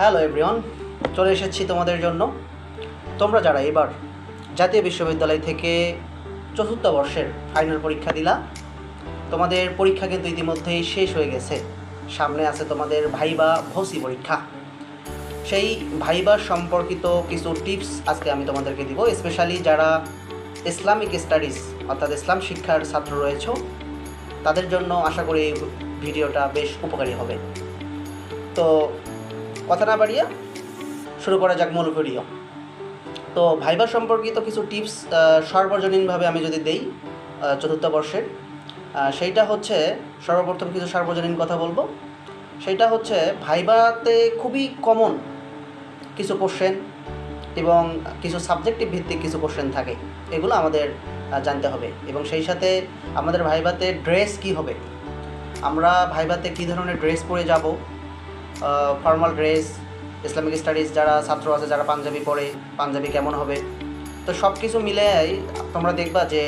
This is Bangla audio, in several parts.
হ্যালো এভরিওয়ান, চলে এসেছি তোমাদের জন্য। তোমরা যারা এবার জাতীয় বিশ্ববিদ্যালয় থেকে চতুর্থ বর্ষের ফাইনাল পরীক্ষা দিলা, তোমাদের পরীক্ষা কিন্তু ইতিমধ্যেই শেষ হয়ে গেছে। সামনে আছে তোমাদের ভাইবা ভর্তি পরীক্ষা। সেই ভাইবা সম্পর্কিত কিছু টিপস আজকে আমি তোমাদেরকে দিব, স্পেশালি যারা ইসলামিক স্টাডিজ অর্থাৎ ইসলাম শিক্ষার ছাত্র রয়েছে তাদের জন্য আশা করি এই ভিডিওটা বেশ উপকারী হবে। তো কথা না বাড়িয়ে শুরু করা যাক মূল ভিডিও। তো ভাইবা সম্পর্কিত কিছু টিপস সর্বজনীনভাবে আমি যদি দেই চতুর্থ বর্ষের, সেইটা হচ্ছে সর্বপ্রথম কিছু সার্বজনীন কথা বলবো। সেইটা হচ্ছে ভাইবাতে খুবই কমন কিছু কোশ্চেন এবং কিছু সাবজেক্টিভ ভিত্তিক কিছু কোশ্চেন থাকে, এগুলো আমাদের জানতে হবে। এবং সেই সাথে আমাদের ভাইবাতে ড্রেস কি হবে, আমরা ভাইবাতে কী ধরনের ড্রেস পরে যাব, ফর্মাল ড্রেস, ইসলামিক স্টাডিজ যারা ছাত্র আছে যারা পাঞ্জাবি পরে পাঞ্জাবি কেমন হবে। তো সব কিছু মিলেই তোমরা দেখবা যে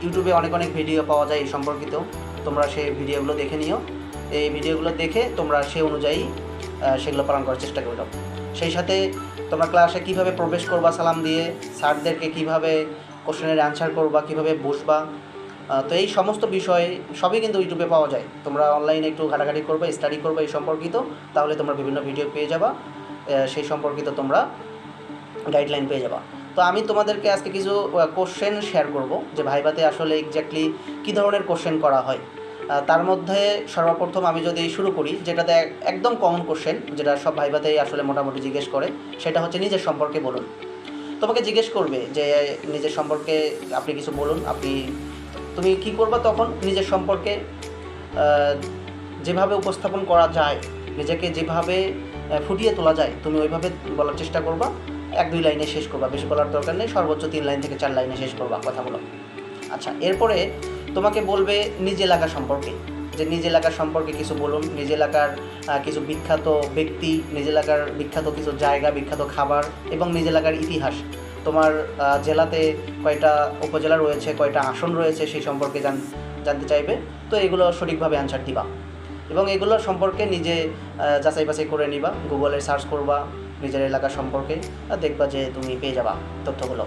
ইউটিউবে অনেক অনেক ভিডিও পাওয়া যায় এই সম্পর্কিত। তোমরা সেই ভিডিওগুলো দেখে নিও, এই ভিডিওগুলো দেখে তোমরা সেই অনুযায়ী সেগুলো পালন করার চেষ্টা করো। সেই সাথে তোমরা ক্লাসে কীভাবে প্রবেশ করবা সালাম দিয়ে, স্যারদেরকে কীভাবে কোশ্চেনের অ্যান্সার করবা, কীভাবে বসবা, তো এই সমস্ত বিষয় সবই কিন্তু ইউটিউবে পাওয়া যায়। তোমরা অনলাইনে একটু ঘাটাঘাটি করবে, স্টাডি করবে এই সম্পর্কিত, তাহলে তোমরা বিভিন্ন ভিডিও পেয়ে যাবা, সেই সম্পর্কিত তোমরা গাইডলাইন পেয়ে যাবা। তো আমি তোমাদেরকে আজকে কিছু কোশ্চেন শেয়ার করব যে ভাইবাতে আসলে এক্স্যাক্টলি কী ধরনের কোশ্চেন করা হয়। তার মধ্যে সর্বপ্রথম আমি যদি শুরু করি, যেটাতে একদম কমন কোশ্চেন, যেটা সব ভাইবাতেই আসলে মোটামুটি জিজ্ঞেস করে, সেটা হচ্ছে নিজের সম্পর্কে বলুন। তোমাকে জিজ্ঞেস করবে যে নিজের সম্পর্কে আপনি কিছু বলুন। তুমি কি করবা তখন? নিজের সম্পর্কে যেভাবে উপস্থাপন করা যায়, নিজেকে যেভাবে ফুটিয়ে তোলা যায়, তুমি ওইভাবে বলার চেষ্টা করবা। 1-2 লাইনে শেষ করবা, বেশি বলার দরকার নেই, সর্বোচ্চ 3 লাইন থেকে 4 লাইনে শেষ করবা কথাগুলো। আচ্ছা, এরপরে তোমাকে বলবে নিজ এলাকা সম্পর্কে, যে নিজ এলাকার সম্পর্কে কিছু বলুন, নিজ এলাকার কিছু বিখ্যাত ব্যক্তি, নিজ এলাকার বিখ্যাত কিছু জায়গা, বিখ্যাত খাবার এবং নিজ এলাকার ইতিহাস। তোমার জেলাতে কয়টা উপজেলা রয়েছে, কয়টা আসন রয়েছে, সেই সম্পর্কে জানতে চাইবে। তো এগুলো সঠিকভাবে অ্যান্সার দিবা এবং এগুলো সম্পর্কে নিজে যাচাই বাছাই করে নিবা, গুগলে সার্চ করবা নিজের এলাকা সম্পর্কে, আর দেখবা যে তুমি পেয়ে যাবা তথ্যগুলো।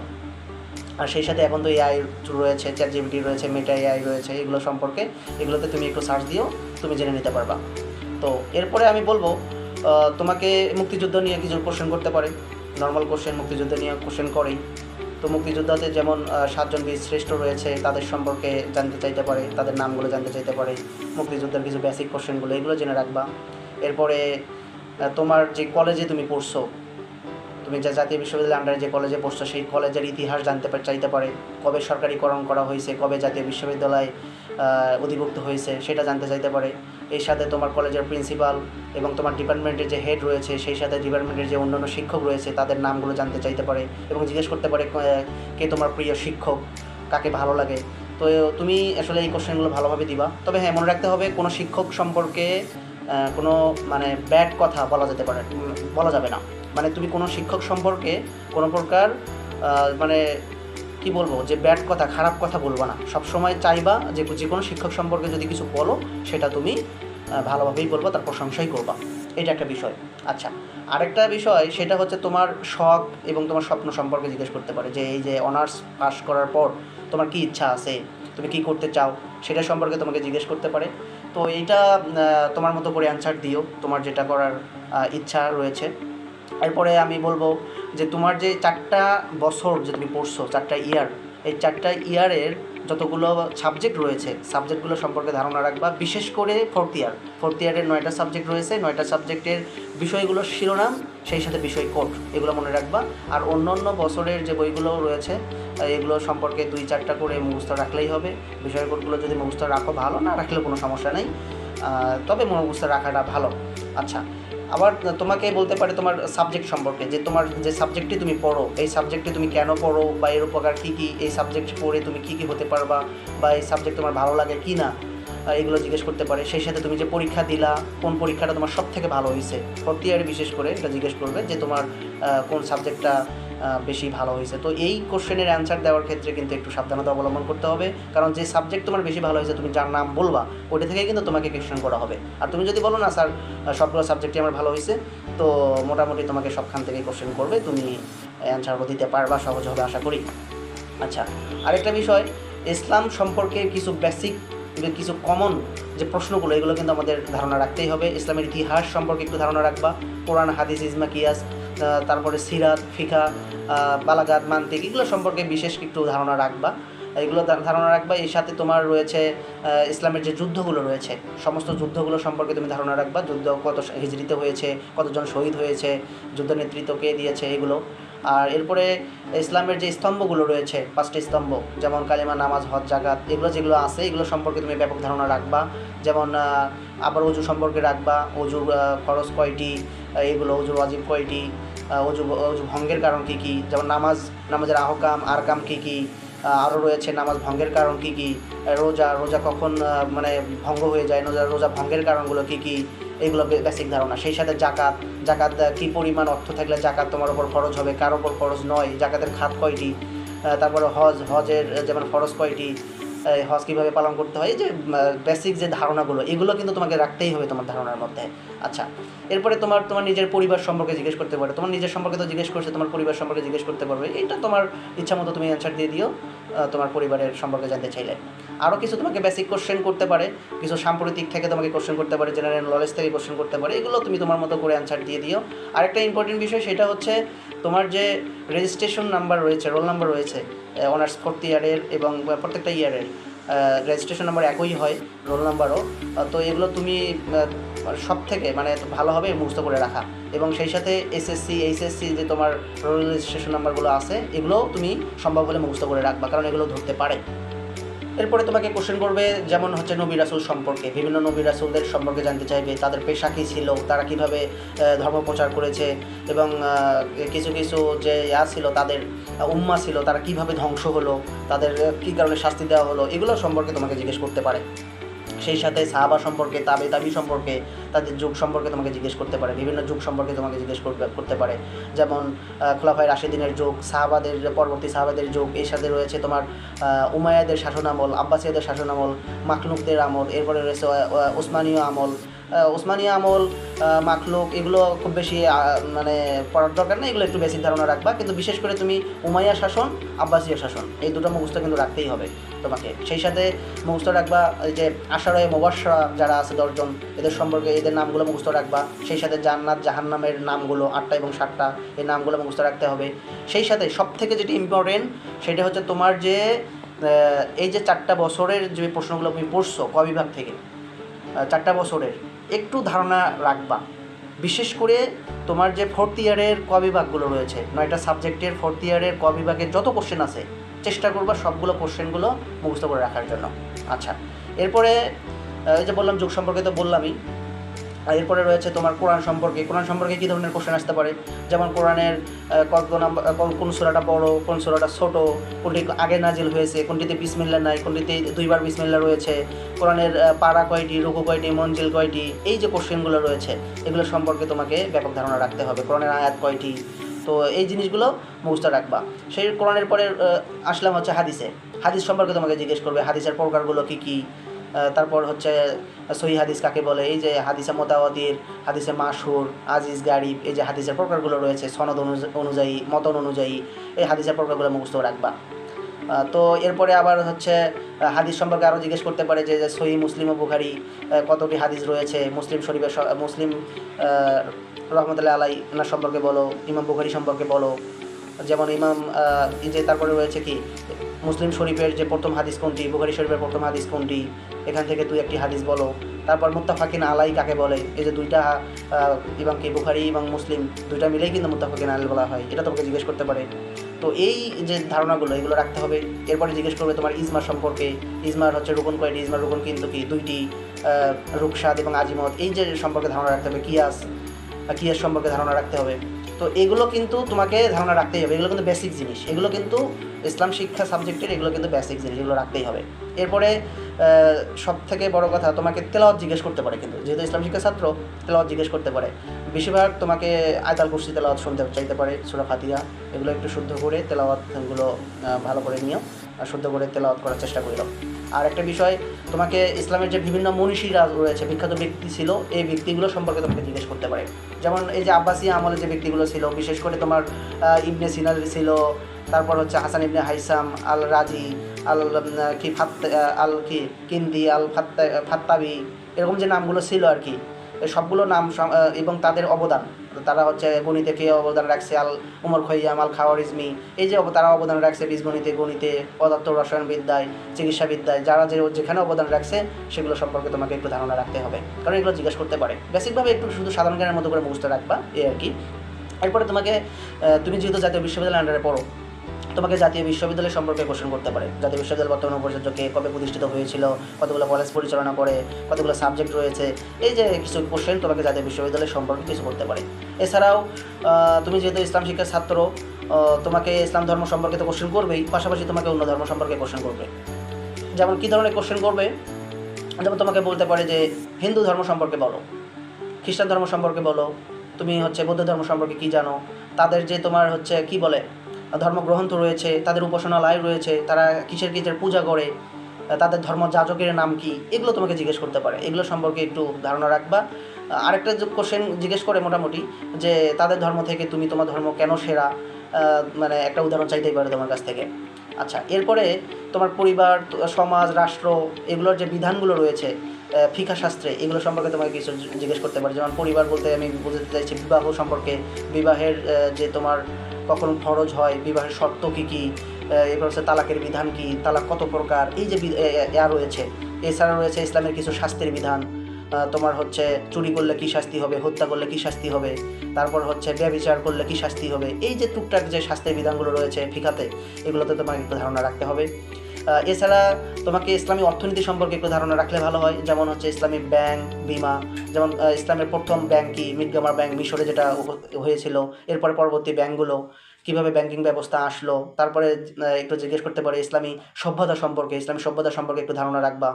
আর সেই সাথে এখন তো এআই রয়েছে, চ্যাটজিপিটি রয়েছে, মেটা এআই রয়েছে, এগুলো সম্পর্কে এগুলোতে তুমি একটু সার্চ দিও, তুমি জেনে নিতে পারবা। তো এরপরে আমি বলবো তোমাকে মুক্তিযুদ্ধ নিয়ে কিছু কোশ্চেন করতে পারে। নর্মাল কোশ্চেন মুক্তিযুদ্ধ নিয়ে কোশ্চেন করেই। তো মুক্তিযোদ্ধাতে যেমন 7 জন বীর শ্রেষ্ঠ রয়েছে, তাদের সম্পর্কে জানতে চাইতে পারে, তাদের নামগুলো জানতে চাইতে পারে, মুক্তিযোদ্ধার কিছু বেসিক কোশ্চেনগুলো এগুলো জেনে রাখবা। এরপরে তোমার যে কলেজে তুমি পড়ছো, তুমি যে জাতীয় বিশ্ববিদ্যালয়ের আন্ডারে যে কলেজে পড়ছো, সেই কলেজের ইতিহাস জানতে চাইতে পারে, কবে সরকারিকরণ করা হয়েছে, কবে জাতীয় বিশ্ববিদ্যালয় অধিভুক্ত হয়েছে সেটা জানতে চাইতে পারে। এর সাথে তোমার কলেজের প্রিন্সিপাল এবং তোমার ডিপার্টমেন্টের যে হেড রয়েছে, সেই সাথে ডিপার্টমেন্টের যে অন্যান্য শিক্ষক রয়েছে তাদের নামগুলো জানতে চাইতে পারে এবং জিজ্ঞেস করতে পারে কে তোমার প্রিয় শিক্ষক, কাকে ভালো লাগে। তো তুমি আসলে এই কোশ্চেনগুলো ভালোভাবে দিবা। তবে হ্যাঁ, মনে রাখতে হবে কোনো শিক্ষক সম্পর্কে কোনো ব্যাড কথা বলা যাবে না। মানে তুমি কোনো শিক্ষক সম্পর্কে কোনো প্রকার কি বলবো, যে ব্যাড কথা, খারাপ কথা বলবো না। সবসময় চাইবা যে কোনো শিক্ষক সম্পর্কে যদি কিছু বলো সেটা তুমি ভালোভাবেই বলবো, তার প্রশংসাই করবা। এটা একটা বিষয়। আচ্ছা, আরেকটা বিষয় সেটা হচ্ছে তোমার শখ এবং তোমার স্বপ্ন সম্পর্কে জিজ্ঞেস করতে পারে, যে এই যে অনার্স পাস করার পর তোমার কী ইচ্ছা আছে, তুমি কী করতে চাও, সেটা সম্পর্কে তোমাকে জিজ্ঞেস করতে পারে। তো এইটা তোমার মতো করে অ্যান্সার দিও, তোমার যেটা করার ইচ্ছা রয়েছে। এরপরে আমি বলবো যে তোমার যে 4টা বছর যে তুমি পড়ছো, 4টা ইয়ার, এই 4টা ইয়ারের যতগুলো সাবজেক্ট রয়েছে সাবজেক্টগুলো সম্পর্কে ধারণা রাখবা। বিশেষ করে ফোর্থ ইয়ারের 9টা সাবজেক্ট রয়েছে, 9টা সাবজেক্টের বিষয়গুলোর শিরোনাম, সেই সাথে বিষয় কোড, এগুলো মনে রাখবা। আর অন্য বছরের যে বইগুলো রয়েছে এগুলো সম্পর্কে 2-4টা করে মুখস্থ রাখলেই হবে। বিষয় কোডগুলো যদি মুখস্থ রাখো ভালো, না রাখলেও কোনো সমস্যা নেই, তবে মুখস্থ রাখাটা ভালো। আচ্ছা, আবার তোমাকে বলতে পারে তোমার সাবজেক্ট সম্পর্কে, যে তোমার যে সাবজেক্টটি তুমি পড়ো, এই সাবজেক্টটি তুমি কেন পড়ো, বা এর উপকার কী কী, এই সাবজেক্ট পড়ে তুমি কী কী হতে পারবা, বা এই সাবজেক্ট তোমার ভালো লাগে কি না, এগুলো জিজ্ঞেস করতে পারে। সেই সাথে তুমি যে পরীক্ষা দিলা, কোন পরীক্ষাটা তোমার সব থেকে ভালো হয়েছে, ফোর্থ ইয়ারে বিশেষ করে এটা জিজ্ঞেস করবে যে তোমার কোন সাবজেক্টটা বেশি ভালো হয়েছে। তো এই কোশ্চেনের অ্যান্সার দেওয়ার ক্ষেত্রে কিন্তু একটু সাবধানতা অবলম্বন করতে হবে, কারণ যে সাবজেক্ট তোমার বেশি ভালো হয়েছে, তুমি যার নাম বলবা ওইটা থেকে কিন্তু তোমাকে কোয়েশ্চেন করা হবে। আর তুমি যদি বলো না স্যার সবগুলো সাবজেক্টই আমার ভালো হয়েছে, তো তো মোটামুটি তোমাকে সবখান থেকে কোশ্চেন করবে, তুমি অ্যান্সারও দিতে পারবা, সহজ হবে আশা করি। আচ্ছা, আরেকটা বিষয়, ইসলাম সম্পর্কে কিছু বেসিক, কিছু কমন যে প্রশ্নগুলো, এগুলো কিন্তু আমাদের ধারণা রাখতেই হবে। ইসলামের ইতিহাস সম্পর্কে একটু ধারণা রাখবা, কোরআন, হাদিস, ইজমা, কিয়াস, তারপরে সিরাত, ফিকা, বালাগাত, মান্তিক, এগুলো সম্পর্কে বিশেষ একটু ধারণা রাখবা। এগুলো ধারণা রাখবা। এর সাথে তোমার রয়েছে ইসলামের যে যুদ্ধগুলো রয়েছে, সমস্ত যুদ্ধগুলো সম্পর্কে তুমি ধারণা রাখবা। যুদ্ধ কত হিজরিতে হয়েছে, কতজন শহীদ হয়েছে, যুদ্ধ নেতৃত্ব কে দিয়েছে, এগুলো। আর এরপরে ইসলামের যে স্তম্ভগুলো রয়েছে, 5টি স্তম্ভ, যেমন কালিমা, নামাজ, হজ, জাকাত, এগুলো যেগুলো আছে, এগুলো সম্পর্কে তুমি ব্যাপক ধারণা রাখবা। যেমন আবার অজু সম্পর্কে রাখবা, অজুর ফরজ কয়টি, এগুলো অজুর ওয়াজিব কয়টি, অজু ভঙ্গের কারণ কী কী, যেমন নামাজের আহকাম, আরকাম কী কী, আরও রয়েছে নামাজ ভঙ্গের কারণ কী কী, রোজা কখন মানে ভঙ্গ হয়ে যায়, রোজা ভঙ্গের কারণগুলো কী কী, এগুলো বেসিক ধারণা। সেই সাথে জাকাত কী পরিমাণ অর্থ থাকলে জাকাত তোমার ওপর ফরজ হবে, কার ওপর ফরজ নয়, জাকাতের খাত কয়টি, তারপরে হজের যেমন ফরজ কয়টি, হজ কীভাবে পালন করতে হয়, এই যে বেসিক যে ধারণাগুলো, এগুলো কিন্তু তোমাকে রাখতেই হবে তোমার ধারণার মধ্যে। আচ্ছা, এরপরে তোমার নিজের পরিবার সম্পর্কে জিজ্ঞেস করতে পারে, তোমার নিজের সম্পর্কে তো জিজ্ঞেস করছে, তোমার পরিবার সম্পর্কে জিজ্ঞেস করতে পারবে। এটা তোমার ইচ্ছা মতো তুমি অ্যান্সার দিয়ে দিও তোমার পরিবারের সম্পর্কে জানতে চাইলে। আরও কিছু তোমাকে বেসিক কোশ্চেন করতে পারে, কিছু সাম্প্রতিক থেকে তোমাকে কোশ্চেন করতে পারে, জেনারেল নলেজ থেকে কোশ্চেন করতে পারে, এগুলো তুমি তোমার মতো করে অ্যান্সার দিয়ে দিও। আরেকটা ইম্পর্টেন্ট বিষয়, সেটা হচ্ছে তোমার যে রেজিস্ট্রেশন নাম্বার রয়েছে, রোল নাম্বার রয়েছে, অনার্স 4th ইয়ারের এবং প্রত্যেকটা ইয়ারের রেজিস্ট্রেশন নাম্বার একই হয়, রোল নাম্বারও। তো এগুলো তুমি সব থেকে মানে ভালোভাবে মুখস্থ করে রাখা, এবং সেই সাথে এসএসসি, এইচএসসি যে তোমার রোল রেজিস্ট্রেশন নাম্বারগুলো আছে, এগুলো তুমি সম্ভব হলে মুখস্থ করে রাখবা, কারণ এগুলো ধরতে পারে। এরপরে তোমাকে কোশ্চেন করবে, যেমন হচ্ছে নবী রাসূল সম্পর্কে, বিভিন্ন নবী রাসূলদের সম্পর্কে জানতে চাইবে, তাদের পেশা কী ছিল, তারা কীভাবে ধর্ম প্রচার করেছে, এবং কিছু কিছু যে ছিল, তাদের উম্মাহ ছিল, তারা কীভাবে ধ্বংস হলো, তাদের কী কারণে শাস্তি দেওয়া হলো, এগুলো সম্পর্কে তোমাকে জিজ্ঞেস করতে পারে। সেই সাথে সাহাবা সম্পর্কে, তাবি সম্পর্কে, তাদের যুগ সম্পর্কে তোমাকে জিজ্ঞেস করতে পারে, বিভিন্ন যুগ সম্পর্কে তোমাকে জিজ্ঞেস করতে পারে, যেমন খোলাফায়ে রাশিদিনের যুগ, সাহাবাদের পরবর্তী সাহাবাদের যুগ, এর সাথে রয়েছে তোমার উমাইয়াদের শাসনামল, আব্বাসীয়দের শাসনামল, মাখলুকদের আমল, এরপরে রয়েছে ওসমানীয় আমল। ওসমানীয় আমল, মাখলুক, এগুলো খুব বেশি মানে পড়ার দরকার নেই, এগুলো একটু বেসিক ধারণা রাখবা। কিন্তু বিশেষ করে তুমি উমাইয়া শাসন, আব্বাসীয় শাসন, এই দুটো মুখস্থ কিন্তু রাখতেই হবে তোমাকে। সেই সাথে মুখস্থ রাখবা যে আশারায়ে মুবাশশারা যারা আছে 10 জন, এদের সম্পর্কে, এদের নামগুলো মুখস্থ রাখবা। সেই সাথে জান্নাত জাহান্নামের নামগুলো 8টা এবং 7টা, এই নামগুলো মুখস্থ রাখতে হবে। সেই সাথে সবথেকে যেটি ইম্পর্টেন্ট, সেটা হচ্ছে তোমার যে এই যে 4টা বছরের যে প্রশ্নগুলো তুমি পড়ছো ক বিভাগ থেকে, 4টা বছরের একটু ধারণা রাখবা। বিশেষ করে তোমার যে 4th ইয়ারের ক বিভাগগুলো রয়েছে, 9টা সাবজেক্টের 4th ইয়ারের ক বিভাগের যত কোশ্চেন আছে, চেষ্টা করবা সবগুলো কোশ্চেনগুলো মুখস্থ করে রাখার জন্য। আচ্ছা, এরপরে এই যে বললাম যুগ সম্পর্কে তো বললামই। আর এরপরে রয়েছে তোমার কোরআন সম্পর্কে কী ধরনের কোশ্চেন আসতে পারে, যেমন কোরআনের কত নাম্বার, কোন সূরাটা বড়, কোন সূরাটা ছোট, কোনটি আগে নাজিল হয়েছে, কোনটিতে বিসমিল্লাহ নাই, কোনটিতে 2বার বিসমিল্লাহ রয়েছে, কোরআনের পারা কয়টি, রুকু কয়টি, মঞ্জিল কয়টি, এই যে কোশ্চেনগুলো রয়েছে, এগুলো সম্পর্কে তোমাকে ব্যাপক ধারণা রাখতে হবে। কোরআনের আয়াত কয়টি, তো এই জিনিসগুলো মুখস্থ রাখবা। সেই কোরআনের পরে আসলাম হচ্ছে হাদিস সম্পর্কে তোমাকে জিজ্ঞেস করবে, হাদিসের প্রকারগুলো কী কী, তারপর হচ্ছে সহিহ হাদিস কাকে বলে, এই যে হাদিসে মোতাওয়াতির, হাদিসে মাশহুর, আজিজ, গারিব, এই যে হাদিসের প্রকারগুলো রয়েছে, সনদ অনুযায়ী, মতন অনুযায়ী, এই হাদিসের প্রকারগুলো মুখস্থ রাখবা। তো এরপরে আবার হচ্ছে হাদিস সম্পর্কে আরও জিজ্ঞেস করতে পারে যে সহিহ মুসলিম ও বুখারী কতটি হাদিস রয়েছে, মুসলিম শরীফের, মুসলিম রহমতুল্লাহ আলাই ওনার সম্পর্কে বলো, ইমাম বুখারী সম্পর্কে বলো, যেমন ইমাম যে তারপরে রয়েছে কি মুসলিম শরীফের যে প্রথম হাদিস কোনটি, বুখারী শরীফের প্রথম হাদিস কোনটি, এখান থেকে 2-1টি হাদিস বলো। তারপর মুত্তাফাকিন আলাই কাকে বলে, এই যে 2টা এবং কি বুখারী এবং মুসলিম 2টা মিলেই কিন্তু মুত্তাফাকিন আলাই বলা হয়, এটা তোমাকে জিজ্ঞেস করতে পারে। তো এই যে ধারণাগুলো, এগুলো রাখতে হবে। এরপরে জিজ্ঞেস করবে তোমার ইজমা সম্পর্কে, ইজমার হচ্ছে রুকন কয়টি, ইজমার রুকন কিন্তু কি 2টি, রুকসাদ এবং আজিমত, এই যে সম্পর্কে ধারণা রাখতে হবে। কিয়াস সম্পর্কে ধারণা রাখতে হবে। তো এগুলো কিন্তু তোমাকে ধারণা রাখতেই হবে, এগুলো কিন্তু বেসিক জিনিস, এগুলো কিন্তু ইসলাম শিক্ষা সাবজেক্টের, এগুলো কিন্তু বেসিক জিনিস, এগুলো রাখতেই হবে। এরপরে সব থেকে বড় কথা, তোমাকে তেলাওয়াত জিজ্ঞেস করতে পারে, কিন্তু যেহেতু ইসলাম শিক্ষা ছাত্র, তেলাওয়াত জিজ্ঞেস করতে পারে। বেশিরভাগ তোমাকে আয়াতুল কুরসি তেলাওয়াত শুনতে চাইতে পারে, সূরা ফাতিহা, এগুলো একটু শুদ্ধ করে তেলাওয়াতগুলো ভালো করে নিও, আর শুদ্ধ করে তেলাওয়াত করার চেষ্টা করে দাও। আর একটা বিষয়, তোমাকে ইসলামের যে বিভিন্ন মনীষীরা রয়েছে, বিখ্যাত ব্যক্তি ছিল, এই ব্যক্তিগুলো সম্পর্কে তোমাকে জিজ্ঞেস করতে পারে। যেমন এই যে আব্বাসিয়া আমলে যে ব্যক্তিগুলো ছিল, বিশেষ করে তোমার ইবনে সিনা ছিল, তারপর হচ্ছে হাসান ইবনে হাইসাম, আল রাজি, আল কি আল কি কিন্দি, আল ফাত্তাবি, এরকম যে নামগুলো ছিল আর কি, সবগুলো নাম এবং তাদের অবদান, তারা হচ্ছে গণিতে কে অবদান রাখছে, আল উমর খৈয়াম, আল খাওয়ারিজমি, এই যে তারা অবদান রাখছে বীজগণিতে, গণিতে, পদার্থ রসায়নবিদ্যায়, চিকিৎসাবিদ্যায়, যারা যেখানে অবদান রাখছে সেগুলো সম্পর্কে তোমাকে একটু ধারণা রাখতে হবে, কারণ এগুলো জিজ্ঞেস করতে পারে। বেসিকভাবে একটু শুধু সাধারণ জ্ঞানের মতো করে মুখস্থ রাখবা, এই আর কি। এরপরে তোমাকে, তুমি যেহেতু জাতীয় বিশ্ববিদ্যালয়ের আন্ডারে পড়ো, তোমাকে জাতীয় বিশ্ববিদ্যালয় সম্পর্কে কোশ্চেন করতে পারে। জাতীয় বিশ্ববিদ্যালয় বর্তমান উপাচার্য কে, কবে প্রতিষ্ঠিত হয়েছিল, কতগুলো কলেজ পরিচালনা করে, কতগুলো সাবজেক্ট রয়েছে, এই যে কিছু কোশ্চেন তোমাকে জাতীয় বিশ্ববিদ্যালয় সম্পর্কে কিছু করতে পারে। এছাড়াও তুমি যেহেতু ইসলাম শিক্ষার ছাত্র, তোমাকে ইসলাম ধর্ম সম্পর্কে তো কোশ্চেন করবেই, পাশাপাশি তোমাকে অন্য ধর্ম সম্পর্কে কোশ্চেন করবে। যেমন কী ধরনের কোশ্চেন করবে, যেমন তোমাকে বলতে পারে যে হিন্দু ধর্ম সম্পর্কে বলো, খ্রিস্টান ধর্ম সম্পর্কে বলো, তুমি হচ্ছে বৌদ্ধ ধর্ম সম্পর্কে কী জানো, তাদের যে তোমার হচ্ছে কী বলে ধর্মগ্রন্থ রয়েছে, তাদের উপাসনালয় রয়েছে, তারা কিসের কিসের পূজা করে, তাদের ধর্ম যাজকের নাম কি, এগুলো তোমাকে জিজ্ঞেস করতে পারে। এগুলো সম্পর্কে একটু ধারণা রাখবা। আরেকটা যে কোশ্চেন জিজ্ঞেস করে মোটামুটি, যে তাদের ধর্ম থেকে তুমি তোমার ধর্ম কেন সেরা, মানে একটা উদাহরণ চাইতেই পারে তোমার কাছ থেকে। আচ্ছা, এরপরে তোমার পরিবার, সমাজ, রাষ্ট্র, এগুলোর যে বিধানগুলো রয়েছে ফিকহ শাস্ত্রে, এগুলো সম্পর্কে তোমাকে কিছু জিজ্ঞেস করতে পারে। যেমন পরিবার বলতে আমি বুঝতে চাইছি বিবাহ সম্পর্কে, বিবাহের যে তোমার কখন ফরজ হয়, বিবাহের শর্ত কী কী, এরপর হচ্ছে তালাকের বিধান কী, তালাক কত প্রকার, এই যে রয়েছে। এছাড়া রয়েছে ইসলামের কিছু শাস্তির বিধান, তোমার হচ্ছে চুরি করলে কী শাস্তি হবে, হত্যা করলে কী শাস্তি হবে, তারপর হচ্ছে ব্যভিচার করলে কী শাস্তি হবে, এই যে টুকটাক যে শাস্তির বিধানগুলো রয়েছে ফিকাতে, এগুলোতে তোমাকে একটু ধারণা রাখতে হবে। এছাড়া তোমাকে ইসলামী অর্থনীতি সম্পর্কে একটু ধারণা রাখলে ভালো হয়। যেমন হচ্ছে ইসলামী ব্যাংক, বিমা, যেমন ইসলামের প্রথম ব্যাংক কি, মিডগামার ব্যাংক, মিশরে যেটা হয়েছিল, এরপরে পরবর্তী ব্যাংকগুলো কীভাবে ব্যাংকিং ব্যবস্থা আসলো, তারপরে একটু জিজ্ঞেস করতে পারে ইসলামী সভ্যতা সম্পর্কে, ইসলামী সভ্যতা সম্পর্কে একটু ধারণা রাখবা।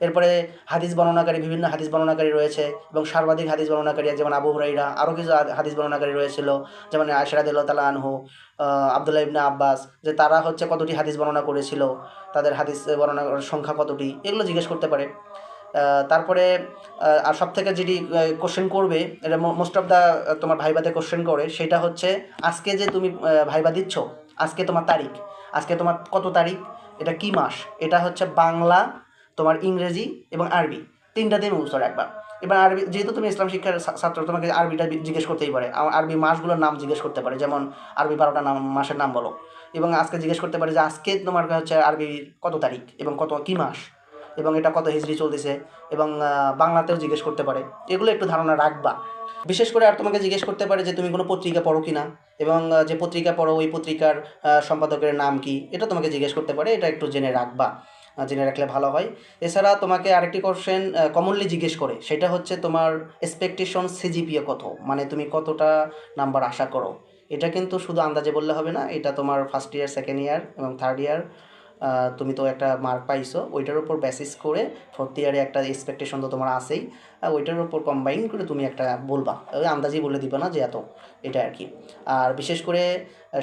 এরপরে হাদিস বর্ণনাকারী, বিভিন্ন হাদিস বর্ণনাকারী রয়েছে এবং সর্বাধিক হাদিস বর্ণনাকারী, যেমন আবু হুরাইরা, আরও কিছু হাদিস বর্ণনাকারী রয়েছিল, যেমন আয়েশা রাদিয়াল্লাহু তাআলা আনহু, আব্দুল্লাহ ইবনে আব্বাস, যে তারা হচ্ছে কতটি হাদিস বর্ণনা করেছিল, তাদের হাদিস বর্ণনার সংখ্যা কতটি, এগুলো জিজ্ঞেস করতে পারে। তারপরে আর সব থেকে যেটি কোশ্চেন করবে, এটা মোস্ট অফ দ্য তোমার ভাইবাতে কোশ্চেন করে, সেটা হচ্ছে আজকে যে তুমি ভাইবা দিচ্ছ, আজকে তোমার তারিখ, আজকে তোমার কত তারিখ, এটা কি মাস, এটা হচ্ছে বাংলা, তোমার ইংরেজি এবং আরবি, তিনটা দিন মুখস্থ রাখবা। এবার আরবি, যেহেতু তুমি ইসলাম শিক্ষার ছাত্র, তোমাকে আরবিটা জিজ্ঞেস করতেই পারে, আরবি মাসগুলোর নাম জিজ্ঞেস করতে পারে, যেমন আরবি 12টা নাম, মাসের নাম বলো। এবং আজকে জিজ্ঞেস করতে পারে যে আজকে তোমার হচ্ছে আরবি কত তারিখ এবং কত কী মাস, এবং এটা কত হিজরি চলতেছে, এবং বাংলাতেও জিজ্ঞেস করতে পারে। এগুলো একটু ধারণা রাখবা। বিশেষ করে আর তোমাকে জিজ্ঞেস করতে পারে যে তুমি কোনো পত্রিকা পড়ো কি না, এবং যে পত্রিকা পড়ো ওই পত্রিকার সম্পাদকের নাম কি, এটা তোমাকে জিজ্ঞেস করতে পারে। এটা একটু জেনে রাখবা, জেনে রাখলে ভালো হয়। এছাড়া তোমাকে আরেকটি কোশ্চেন কমনলি জিজ্ঞেস করে, সেটা হচ্ছে তোমার এক্সপেকটেশন সিজিপিএ কত, মানে তুমি কতটা নাম্বার আশা করো। এটা কিন্তু শুধু আন্দাজে বললে হবে না, এটা তোমার ফার্স্ট ইয়ার, সেকেন্ড ইয়ার এবং থার্ড ইয়ার তুমি তো একটা মার্ক পাইছো, ওইটার উপর বেসিস করে ফোর্থ ইয়ারে একটা এক্সপেকটেশন তো তোমার আছেই, ওইটার উপর কম্বাইন করে তুমি একটা বলবা, ওই আন্দাজেই বলে দিবা না যে এত, এটা আর কি। আর বিশেষ করে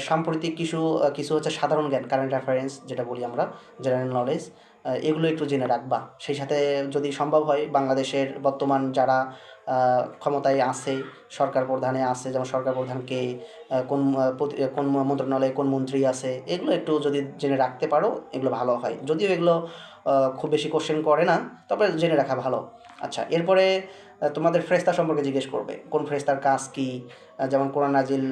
সাম্প্রতিক কিছু কিছু হচ্ছে সাধারণ জ্ঞান, কারেন্ট অ্যাফেয়ার্স যেটা বলি আমরা, জেনারেল নলেজ, এগুলো একটু জেনে রাখবা। সেই সাথে যদি সম্ভব হয় বাংলাদেশের বর্তমান যারা ক্ষমতায় আছে, সরকার প্রধানে আছে, যেমন সরকার প্রধানকে কোন কোন মন্ত্রণালয়ে কোন মন্ত্রী আছে, এগুলো একটু যদি জেনে রাখতে পারো এগুলো ভালো হয়। যদিও এগুলো খুব বেশি কোশ্চেন করে না, তবে জেনে রাখা ভালো। আচ্ছা, এরপরে তোমাদের ফেরেশতা সম্পর্কে জিজ্ঞেস করবে, কোন ফেরেশতার কাজ কী, যেমন কোরআন নাজিল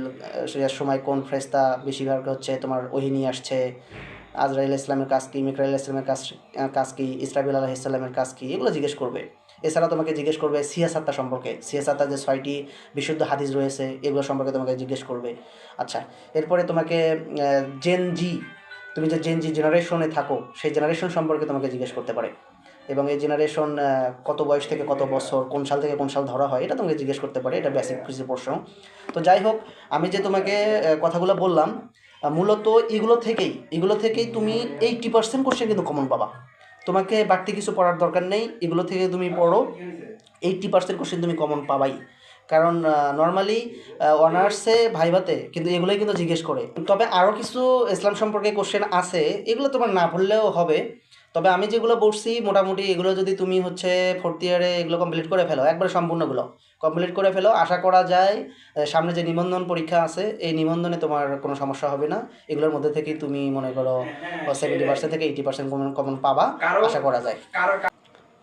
সেটার সময় কোন ফেরেশতা বেশিরভাগ হচ্ছে তোমার ওহী নিয়ে আসছে, আজরাইল ইসলামের কাজ কী, মিকাইল ইসলামের কাজ কী, ইসরাফিল আলাইহিস সালামের কাজ কী, এগুলো জিজ্ঞেস করবে। এছাড়া তোমাকে জিজ্ঞেস করবে সিয়াসাত্তা সম্পর্কে, সিয়াসাত্তা যে 6টি বিশুদ্ধ হাদিস রয়েছে, এগুলো সম্পর্কে তোমাকে জিজ্ঞেস করবে। আচ্ছা, এরপরে তোমাকে জেন জি, তুমি যে জেন জি জেনারেশনে থাকো, সেই জেনারেশন সম্পর্কে তোমাকে জিজ্ঞেস করতে পারে, এবং এই জেনারেশন কত বয়স থেকে কত বছর, কোন সাল থেকে কোন সাল ধরা হয়, এটা তোমাকে জিজ্ঞেস করতে পারে। এটা বেসিক কিছু প্রশ্ন। তো যাই হোক, আমি যে তোমাকে কথাগুলো বললাম, মূলত এগুলো থেকেই তুমি 80% কোশ্চেন কিন্তু কমন পাবা। তোমাকে বাড়তি কিছু পড়ার দরকার নেই, এগুলো থেকে তুমি পড়ো, 80% কোশ্চেন তুমি কমন পাবাই। কারণ নর্মালি অনার্সে ভাইভাতে কিন্তু এগুলোই কিন্তু জিজ্ঞেস করে। তবে আরও কিছু ইসলাম সম্পর্কে কোশ্চেন আছে, এগুলো তোমার না পড়লেও হবে, তবে আমি যেগুলো বলছি মোটামুটি এগুলো যদি তুমি হচ্ছে ফোর্থ ইয়ারে এগুলো কমপ্লিট করে ফেলো, একবারে সম্পূর্ণগুলো কমপ্লিট করে ফেলো, আশা করা যায় সামনে যে নিবন্ধন পরীক্ষা আছে এই নিবন্ধনে তোমার কোনো সমস্যা হবে না। এগুলোর মধ্যে থেকেই তুমি মনে করো 70% থেকে 80% কমন পাবা আশা করা যায়।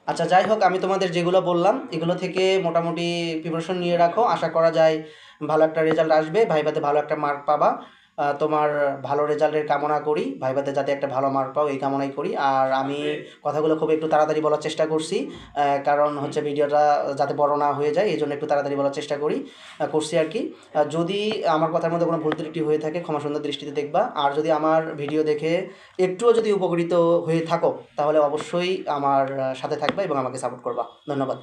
আচ্ছা যাই হোক, আমি তোমাদের যেগুলো বললাম এগুলো থেকে মোটামুটি প্রিপারেশন নিয়ে রাখো, আশা করা যায় ভালো একটা রেজাল্ট আসবে, ভাইভাতে ভালো একটা মার্ক পাবা। তোমার ভালো রেজাল্টের কামনা করি, ভাইভাতে যাতে একটা ভালো মার্ক পাও এই কামনাই করি। আর আমি কথাগুলো খুব একটু তাড়াতাড়ি বলার চেষ্টা করছি, কারণ হচ্ছে ভিডিওটা যাতে বড় না হয়ে যায় এই জন্য একটু তাড়াতাড়ি বলার চেষ্টা করছি আর কি। যদি আমার কথার মধ্যে কোনো ভুল ত্রুটি হয়ে থাকে ক্ষমা সুন্দর দৃষ্টিতে দেখবা। আর যদি আমার ভিডিও দেখে একটুও যদি উপকৃত হয়ে থাকো তাহলে অবশ্যই আমার সাথে থাকবা এবং আমাকে সাপোর্ট করবা। ধন্যবাদ।